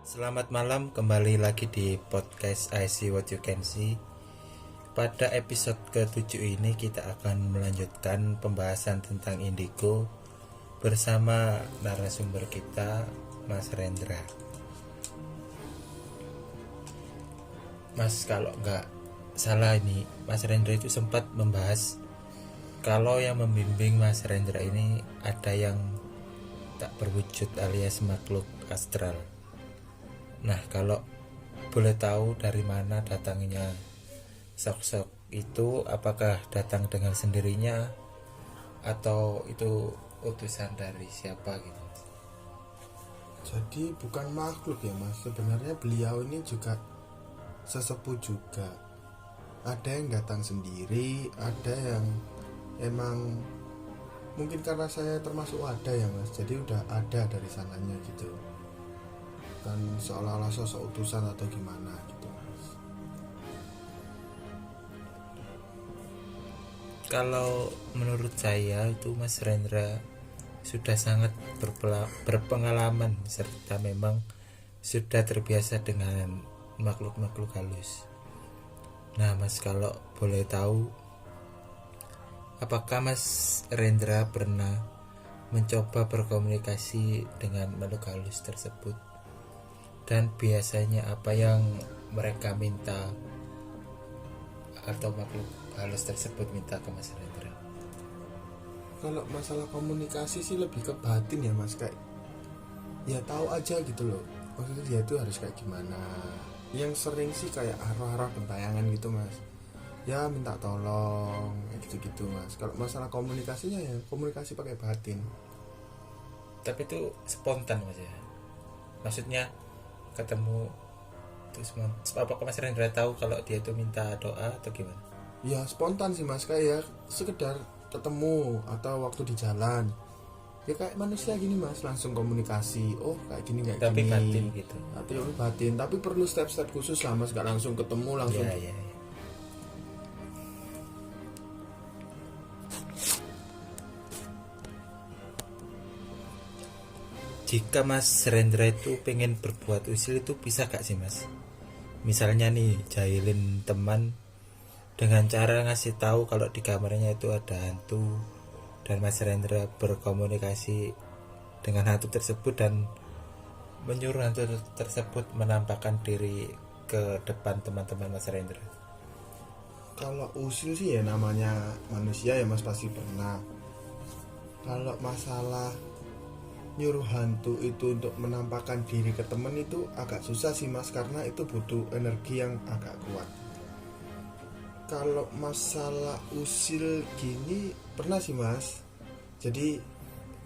Selamat malam, kembali lagi di podcast I See What You Can See. Pada episode ke-7 ini kita akan melanjutkan pembahasan tentang indigo bersama narasumber kita, Mas Rendra. Mas, kalau nggak salah ini, Mas Rendra itu sempat membahas kalau yang membimbing Mas Rendra ini ada yang tak berwujud alias makhluk astral. Nah, kalau boleh tahu dari mana datangnya sosok itu, apakah datang dengan sendirinya atau itu utusan dari siapa gitu? Jadi bukan makhluk ya mas, sebenarnya beliau ini juga sesepuh juga. Ada yang datang sendiri, ada yang emang mungkin karena saya termasuk ada ya mas, jadi udah ada dari sananya gitu, kan seolah-olah sosok utusan atau gimana gitu mas. Kalau menurut saya itu Mas Rendra sudah sangat berpengalaman serta memang sudah terbiasa dengan makhluk-makhluk halus. Nah Mas, kalau boleh tahu, apakah Mas Rendra pernah mencoba berkomunikasi dengan makhluk halus tersebut? Dan biasanya apa yang mereka minta atau makhluk halus tersebut minta ke Mas Rendra? Kalau masalah komunikasi sih lebih ke batin ya mas, kayak ya tahu aja gitu loh, maksudnya dia itu harus kayak gimana. Yang sering sih kayak arwah-arwah gentayangan gitu mas, ya minta tolong kayak gitu-gitu mas. Kalau masalah komunikasinya ya komunikasi pakai batin. Tapi itu spontan Mas ya, maksudnya ketemu terus apakah Mas Rendra tahu kalau dia itu minta doa atau gimana? Ya spontan sih mas, kayak ya sekedar ketemu atau waktu di jalan ya kayak manusia gini mas, langsung komunikasi, oh kayak gini kayak Tapi gini. batin gitu. Tapi batin, tapi perlu step-step khusus lah mas, gak langsung ketemu langsung. Ya. Jika Mas Rendra itu pengen berbuat usil itu bisa gak sih Mas? Misalnya nih jahilin teman dengan cara ngasih tahu kalau di kamarnya itu ada hantu, dan Mas Rendra berkomunikasi dengan hantu tersebut dan menyuruh hantu tersebut menampakkan diri ke depan teman-teman Mas Rendra. Kalau usil sih ya namanya manusia ya mas, pasti pernah. Kalau masalah nyuruh hantu itu untuk menampakkan diri ke temen itu agak susah sih mas, karena itu butuh energi yang agak kuat. Kalau masalah usil gini pernah sih mas. Jadi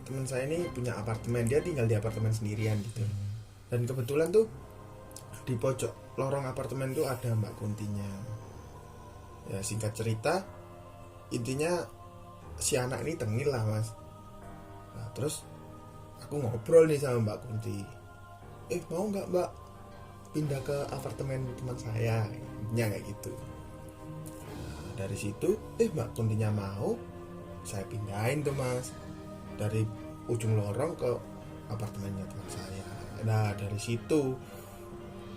teman saya ini punya apartemen, dia tinggal di apartemen sendirian gitu. Dan kebetulan tuh di pojok lorong apartemen tuh ada Mbak Kuntinya. Ya singkat cerita, intinya si anak ini tengil lah mas. Nah terus aku ngobrol nih sama Mbak Kunti, mau nggak Mbak pindah ke apartemen teman saya, intinya kayak gitu. Nah, dari situ Mbak Kuntinya mau, saya pindahin tuh mas dari ujung lorong ke apartemennya teman saya. Nah dari situ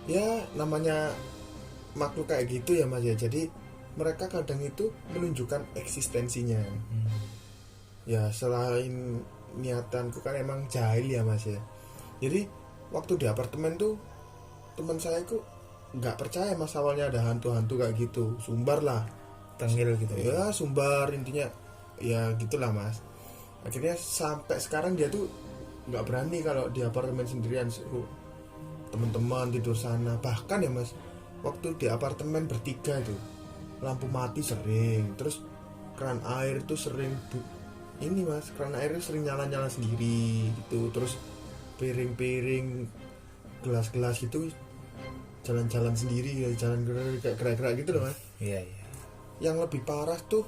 ya namanya makhluk kayak gitu ya mas ya, jadi mereka kadang itu menunjukkan eksistensinya. Ya selain niatanku kan emang jahil ya mas ya, jadi waktu di apartemen tuh teman saya itu nggak percaya mas awalnya ada hantu-hantu kayak gitu, sumbar lah, Tengil gitu ya sumbar intinya ya gitulah mas. Akhirnya sampai sekarang dia tuh nggak berani kalau di apartemen sendirian, suruh teman-teman tidur sana. Bahkan ya mas, waktu di apartemen bertiga itu lampu mati sering, terus keran air tuh sering ini mas, keran airnya sering nyala-nyala sendiri gitu, terus piring-piring gelas-gelas itu jalan-jalan sendiri, jalan kayak gerak-gerak gitu loh mas. Iya. Yang lebih parah tuh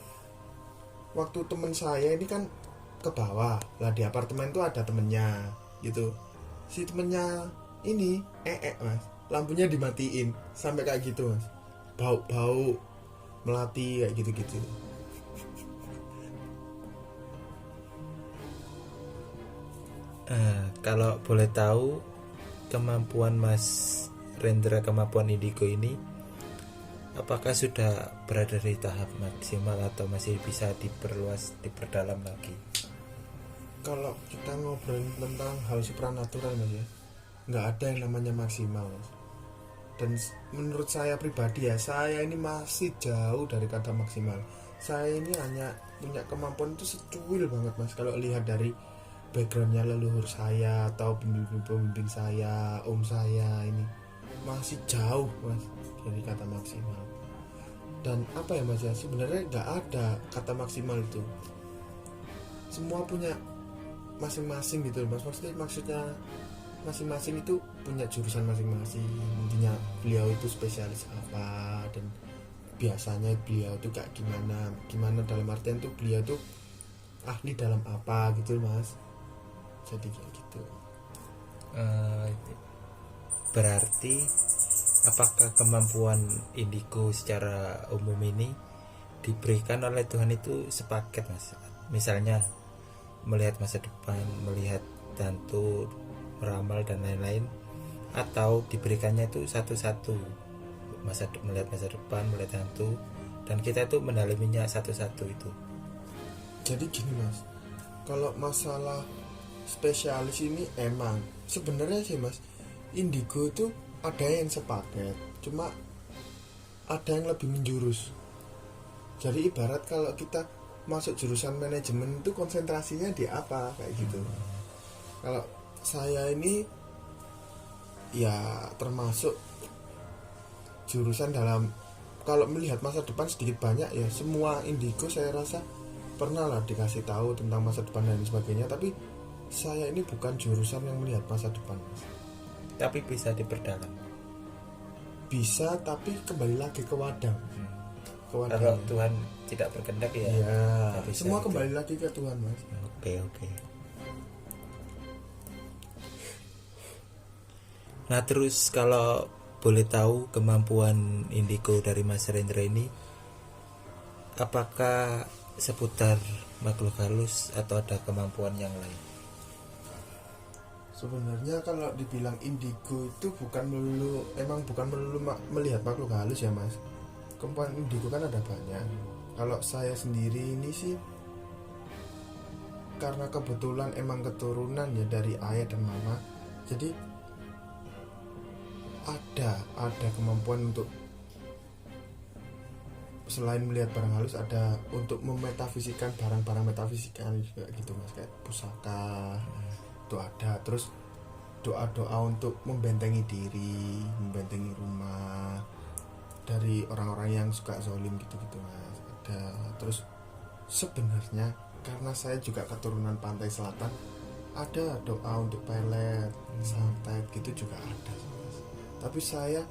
waktu temen saya ini kan ke bawah lah, di apartemen tuh ada temennya gitu, si temennya ini mas, lampunya dimatiin sampai kayak gitu mas, bau melati kayak gitu-gitu. Kalau boleh tahu kemampuan Mas Rendra, kemampuan indigo ini apakah sudah berada di tahap maksimal atau masih bisa diperluas, diperdalam lagi? Kalau kita ngobrolin tentang hal supranatural mas ya, nggak ada yang namanya maksimal mas. Dan menurut saya pribadi ya, saya ini masih jauh dari kata maksimal. Saya ini hanya punya kemampuan itu secuil banget mas. Kalau lihat dari backgroundnya leluhur saya atau pembimbing saya, om saya, ini masih jauh mas dari kata maksimal. Dan apa ya mas ya, sebenarnya nggak ada kata maksimal itu. Semua punya masing-masing gitu mas. Maksudnya masing-masing itu punya jurusan masing-masing. Intinya beliau itu spesialis apa, dan biasanya beliau itu kayak gimana dalam artian tuh beliau tuh ahli dalam apa gitu mas. Jadi kayak gitu. Berarti apakah kemampuan indigo secara umum ini diberikan oleh Tuhan itu sepaket mas? Misalnya melihat masa depan, melihat hantu, meramal dan lain-lain, atau diberikannya itu satu-satu, melihat masa depan, melihat hantu, dan kita itu mendalaminya satu-satu itu. Jadi gini mas, kalau masalah spesialis ini emang sebenarnya sih mas, indigo itu ada yang sepaket, cuma ada yang lebih menjurus. Jadi ibarat kalau kita masuk jurusan manajemen itu konsentrasinya di apa kayak gitu. Kalau saya ini ya termasuk jurusan dalam, kalau melihat masa depan sedikit banyak ya, semua indigo saya rasa pernah lah dikasih tahu tentang masa depan dan sebagainya. Tapi saya ini bukan jurusan yang melihat masa depan. Tapi bisa diperdalam. Bisa, tapi kembali lagi ke wadah. Kalau Tuhan tidak berkehendak ya, semua gitu. Kembali lagi ke Tuhan mas. Oke. Nah terus kalau boleh tahu kemampuan indigo dari Mas Rendra ini, apakah seputar makhluk halus atau ada kemampuan yang lain? Sebenarnya kalau dibilang indigo itu bukan melulu melihat makhluk halus ya mas. Kemampuan indigo kan ada banyak. Kalau saya sendiri ini sih, karena kebetulan emang keturunan ya dari ayah dan mama, jadi ada kemampuan untuk selain melihat barang halus, ada untuk memetafisikan barang-barang metafisikal juga gitu mas, kayak pusaka itu ada. Terus doa-doa untuk membentengi diri, membentengi rumah dari orang-orang yang suka zalim gitu-gitu mas, ada. Terus sebenarnya karena saya juga keturunan pantai selatan, ada doa untuk pelet, santet gitu juga ada mas. Tapi saya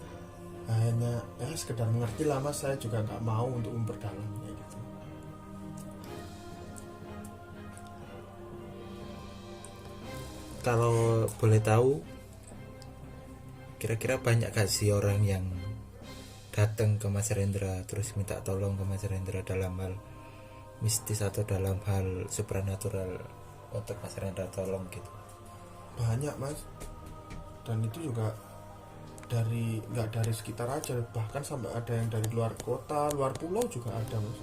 hanya sekedar mengerti lah mas, saya juga nggak mau untuk memperdalamnya gitu. Kalau boleh tahu, kira-kira banyak gak sih orang yang datang ke Mas Rendra terus minta tolong ke Mas Rendra dalam hal mistis atau dalam hal supranatural untuk Mas Rendra tolong gitu? Banyak mas, dan itu juga nggak dari sekitar aja, bahkan sampai ada yang dari luar kota, luar pulau juga ada mas.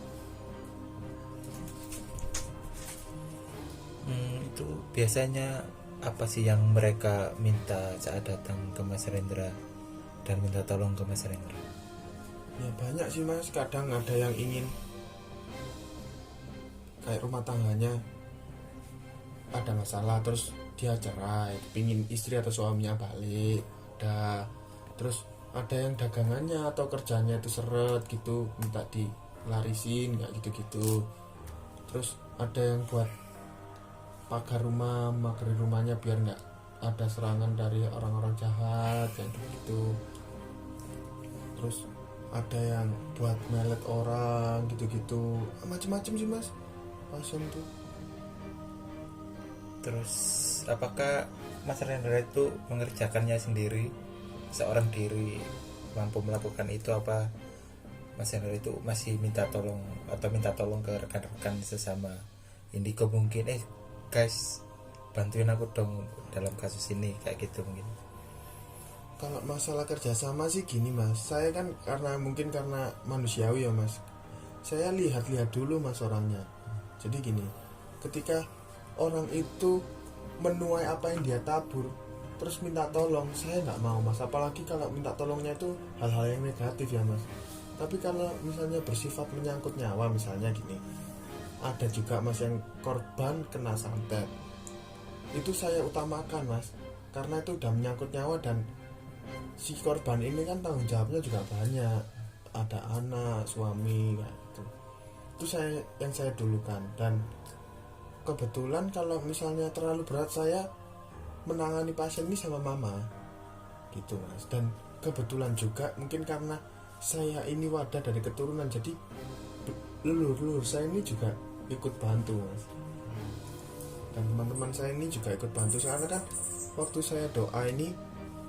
Itu biasanya apa sih yang mereka minta saat datang ke Mas Rendra dan minta tolong ke Mas Rendra? Ya banyak sih mas, kadang ada yang ingin kayak rumah tangganya ada masalah, terus dia cerai, pingin istri atau suaminya balik, terus ada yang dagangannya atau kerjanya itu seret gitu, minta dilarisin kayak gitu-gitu. Terus ada yang buat pagar rumahnya biar nggak ada serangan dari orang-orang jahat kayak gitu. Terus ada yang buat melet orang gitu-gitu, macam-macam sih mas pasien tuh. Terus apakah Mas Rendra itu mengerjakannya sendiri, seorang diri mampu melakukan itu, apa Mas Rendra itu masih minta tolong ke rekan-rekan sesama indigo mungkin, guys bantuin aku dong dalam kasus ini kayak gitu mungkin? Kalau masalah kerjasama sih gini mas, saya kan mungkin karena manusiawi ya mas, saya lihat-lihat dulu mas orangnya. Jadi gini, ketika orang itu menuai apa yang dia tabur terus minta tolong, saya nggak mau mas, apalagi kalau minta tolongnya itu hal-hal yang negatif ya mas. Tapi kalau misalnya bersifat menyangkut nyawa, misalnya gini, ada juga mas yang korban kena santet, itu saya utamakan mas, karena itu udah menyangkut nyawa dan si korban ini kan tanggung jawabnya juga banyak, ada anak, suami kayak gitu. Itu yang saya dulukan. Dan kebetulan kalau misalnya terlalu berat, saya menangani pasien ini sama mama gitu mas. Dan kebetulan juga mungkin karena saya ini wadah dari keturunan, jadi leluhur saya ini juga ikut bantu mas, dan teman-teman saya ini juga ikut bantu. Karena kan waktu saya doa ini,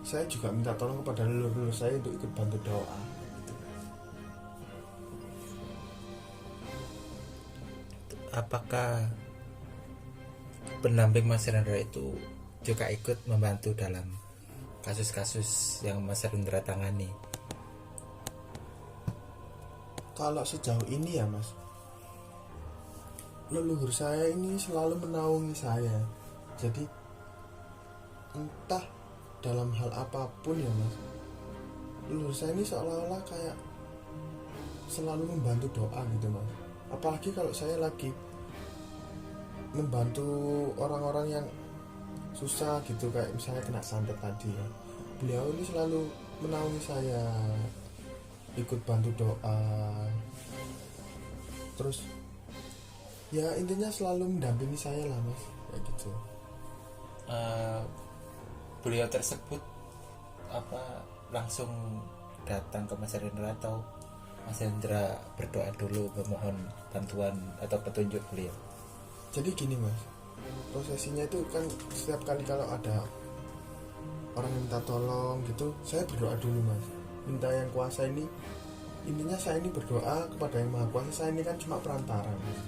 saya juga minta tolong kepada leluhur saya untuk ikut bantu doa gitu. Apakah pendamping Mas Rendra itu juga ikut membantu dalam kasus-kasus yang Mas Rendra tangani? Kalau sejauh ini ya mas, leluhur saya ini selalu menaungi saya. Jadi entah dalam hal apapun ya mas, leluhur saya ini seolah-olah kayak selalu membantu doa gitu mas. Apalagi kalau saya lagi membantu orang-orang yang susah gitu, kayak misalnya kena santet tadi ya, beliau ini selalu menaungi saya, ikut bantu doa, terus ya intinya selalu mendampingi saya lah mas, kayak gitu. Beliau tersebut langsung datang ke Mas Rendra atau Mas Rendra berdoa dulu memohon bantuan atau petunjuk beliau? Jadi gini mas, prosesinya itu kan setiap kali kalau ada orang minta tolong gitu, saya berdoa dulu mas, minta yang kuasa ini. Intinya saya ini berdoa kepada yang maha kuasa, saya ini kan cuma perantara mas.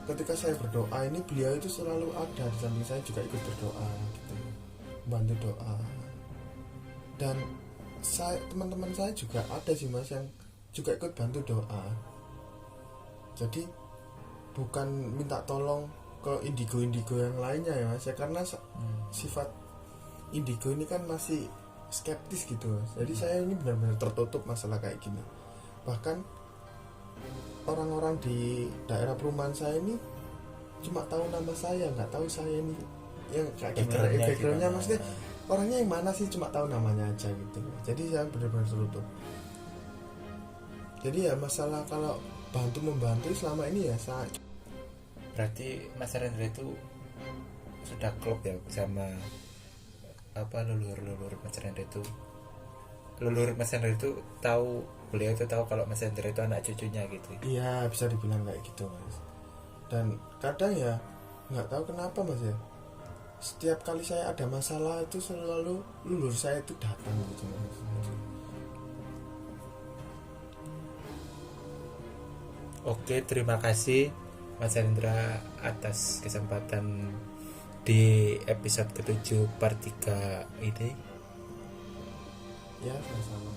Ketika saya berdoa ini, beliau itu selalu ada di samping saya, juga ikut berdoa gitu, bantu doa. Dan teman-teman saya juga ada sih mas yang juga ikut bantu doa. Jadi bukan minta tolong ke indigo yang lainnya ya mas ya, karena sifat indigo ini kan masih skeptis gitu mas. Jadi saya ini benar-benar tertutup masalah kayak gini. Bahkan orang-orang di daerah perumahan saya ini cuma tahu nama saya, nggak tahu saya ini yang kayak gimana, backgroundnya maksudnya orangnya yang mana sih, cuma tahu namanya aja gitu. Jadi saya benar-benar tertutup. Jadi ya masalah kalau membantu selama ini ya saya. Berarti Mas Rendra itu sudah klop ya sama leluhur Mas Rendra itu. Leluhur Mas Rendra itu tahu, beliau itu tahu kalau Mas Rendra itu anak cucunya gitu. Iya bisa dibilang kayak gitu mas. Dan kadang ya nggak tahu kenapa mas ya, setiap kali saya ada masalah itu selalu leluhur saya itu datang gitu mas. Oke, terima kasih Mas Rendra atas kesempatan di episode ke-7 part 3 ini. Ya sama-sama.